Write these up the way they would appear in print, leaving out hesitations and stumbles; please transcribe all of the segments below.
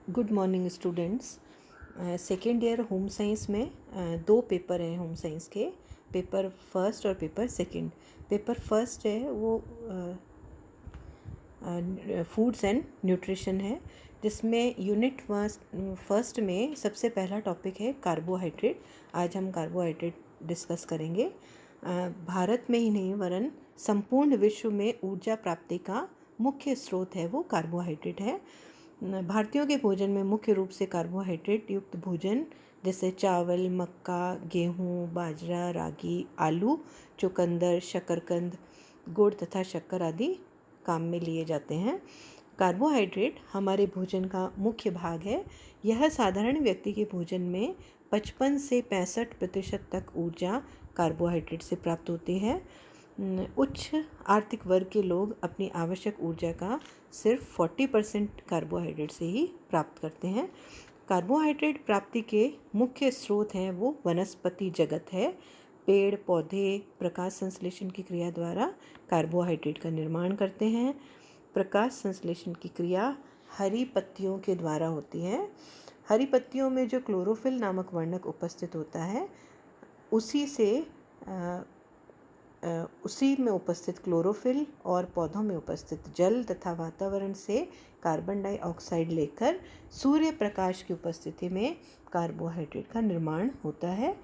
Good morning students. Second year home science में दो paper हैं होम साइंस के, पेपर फर्स्ट और पेपर सेकंड। पेपर फर्स्ट है वो फूड्स एंड न्यूट्रिशन है, जिसमें यूनिट फर्स्ट में सबसे पहला टॉपिक है कार्बोहाइड्रेट। आज हम कार्बोहाइड्रेट डिस्कस करेंगे। भारत में ही नहीं वरन संपूर्ण विश्व में ऊर्जा प्राप्ति का मुख्य स्रोत है वो कार्बोहाइड्रेट है। भारतीयों के भोजन में मुख्य रूप से कार्बोहाइड्रेट युक्त भोजन जैसे चावल, मक्का, गेहूँ, बाजरा, रागी, आलू, चुकंदर, शकरकंद, गुड़ तथा शक्कर आदि काम में लिए जाते हैं। कार्बोहाइड्रेट हमारे भोजन का मुख्य भाग है। यह साधारण व्यक्ति के भोजन में 55 से 65% तक ऊर्जा कार्बोहाइड्रेट से प्राप्त होती है। उच्च आर्थिक वर्ग के लोग अपनी आवश्यक ऊर्जा का सिर्फ 40% कार्बोहाइड्रेट से ही प्राप्त करते हैं। कार्बोहाइड्रेट प्राप्ति के मुख्य स्रोत हैं वो वनस्पति जगत है। पेड़ पौधे प्रकाश संश्लेषण की क्रिया द्वारा कार्बोहाइड्रेट का निर्माण करते हैं। प्रकाश संश्लेषण की क्रिया हरी पत्तियों के द्वारा होती है। हरी पत्तियों में जो क्लोरोफिल नामक वर्णक उपस्थित होता है उसी में उपस्थित क्लोरोफिल और पौधों में उपस्थित जल तथा वातावरण से कार्बन डाइऑक्साइड लेकर सूर्य प्रकाश की उपस्थिति में कार्बोहाइड्रेट का निर्माण होता है,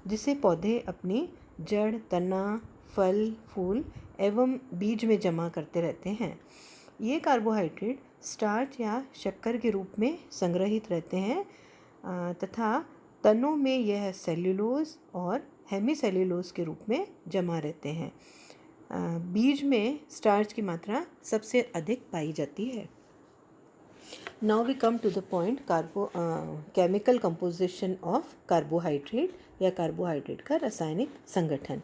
जिसे पौधे अपनी जड़, तना, फल, फूल एवं बीज में जमा करते रहते हैं। ये कार्बोहाइड्रेट स्टार्च या शक्कर के रूप में संग्रहित रहते हैं तथा तनों में यह सेल्यूलोज और हेमीसेल्यूलोज के रूप में जमा रहते हैं। बीज में स्टार्च की मात्रा सबसे अधिक पाई जाती है। Now we come to the point chemical composition of carbohydrate या कार्बोहाइड्रेट का रासायनिक संगठन।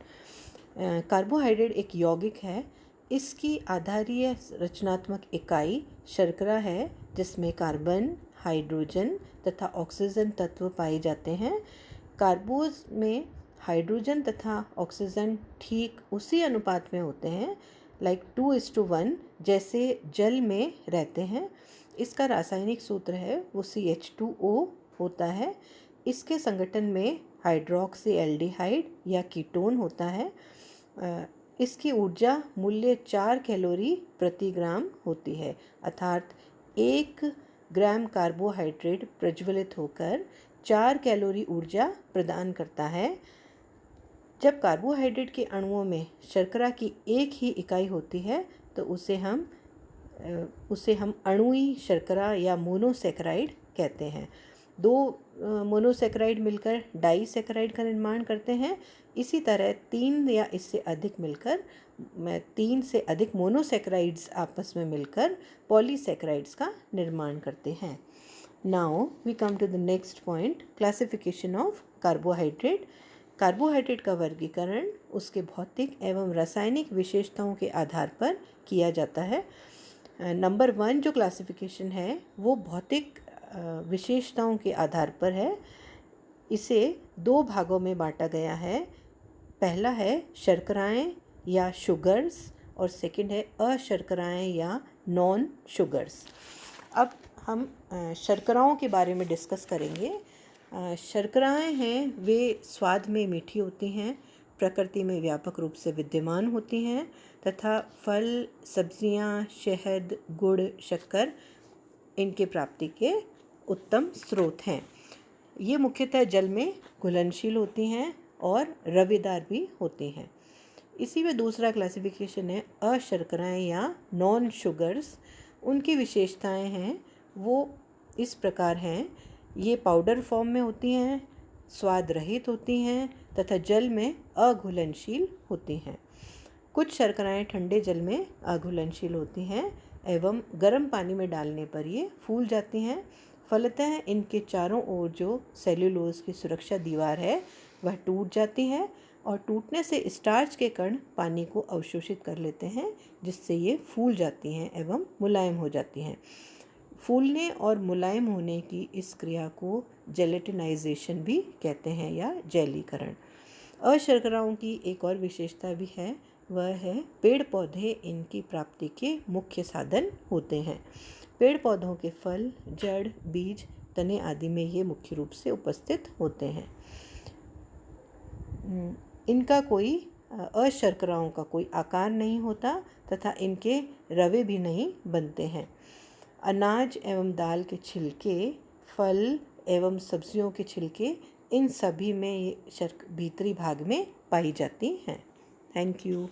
कार्बोहाइड्रेट एक यौगिक है। इसकी आधारीय रचनात्मक इकाई शर्करा है, जिसमें कार्बन, हाइड्रोजन तथा ऑक्सीजन तत्व पाए जाते हैं। कार्बोज में हाइड्रोजन तथा ऑक्सीजन ठीक उसी अनुपात में होते हैं, लाइक 2:1, जैसे जल में रहते हैं। इसका रासायनिक सूत्र है वो CH2O होता है। इसके संगठन में हाइड्रोक्सी एल्डिहाइड या कीटोन होता है। इसकी ऊर्जा मूल्य 4 कैलोरी प्रति ग्राम होती है, अर्थात 1 ग्राम कार्बोहाइड्रेट प्रज्वलित होकर 4 कैलोरी ऊर्जा प्रदान करता है। जब कार्बोहाइड्रेट के अणुओं में शर्करा की एक ही इकाई होती है तो उसे हम अणुई शर्करा या मोनोसैकेराइड कहते हैं। दो मोनोसैकेराइड मिलकर डाइसैकेराइड का निर्माण करते हैं। इसी तरह 3 या इससे अधिक मिलकर 3 से अधिक मोनोसैकेराइड्स आपस में मिलकर पॉलीसैकेराइड्स का निर्माण करते हैं। Now we come to the next point, classification of carbohydrate. Carbohydrate का वर्गीकरण उसके भौतिक एवं रासायनिक विशेषताओं के आधार पर किया जाता है। नंबर 1 जो क्लासिफिकेशन है वो भौतिक विशेषताओं के आधार पर है। इसे 2 भागों में बांटा गया है। पहला है शर्कराएं या शुगर्स और सेकंड है अशर्कराएं या नॉन शुगर्स। अब हम शर्कराओं के बारे में डिस्कस करेंगे। शर्कराएं हैं वे स्वाद में मीठी होती हैं, प्रकृति में व्यापक रूप से विद्यमान होती हैं तथा फल, सब्जियां, शहद, गुड़, शक्कर इनके प्राप्ति के उत्तम स्रोत हैं। ये मुख्यतः जल में घुलनशील होती हैं और रवेदार भी होती हैं। इसी में दूसरा क्लासिफिकेशन है अशर्कराएं या नॉन शुगर्स। उनकी विशेषताएं हैं वो इस प्रकार हैं। ये पाउडर फॉर्म में होती हैं, स्वाद रहित होती हैं तथा जल में अघुलनशील होती हैं। कुछ शर्कराएं ठंडे जल में अघुलनशील होती हैं एवं गर्म पानी में डालने पर ये फूल जाती हैं। फलतः इनके चारों ओर जो सेल्यूलोज की सुरक्षा दीवार है वह टूट जाती है और टूटने से स्टार्च के कण पानी को अवशोषित कर लेते हैं, जिससे ये फूल जाती हैं एवं मुलायम हो जाती हैं। फूलने और मुलायम होने की इस क्रिया को जेलेटिनाइजेशन भी कहते हैं या जैलीकरण। अशर्कराओं की एक और विशेषता भी है, वह है पेड़ पौधे इनकी प्राप्ति के मुख्य साधन होते हैं। पेड़ पौधों के फल, जड़, बीज, तने आदि में ये मुख्य रूप से उपस्थित होते हैं। इनका कोई अशर्कराओं का कोई आकार नहीं होता तथा इनके रवे भी नहीं बनते हैं। अनाज एवं दाल के छिलके, फल एवं सब्जियों के छिलके, इन सभी में ये भीतरी भाग में पाई जाती हैं। Thank you.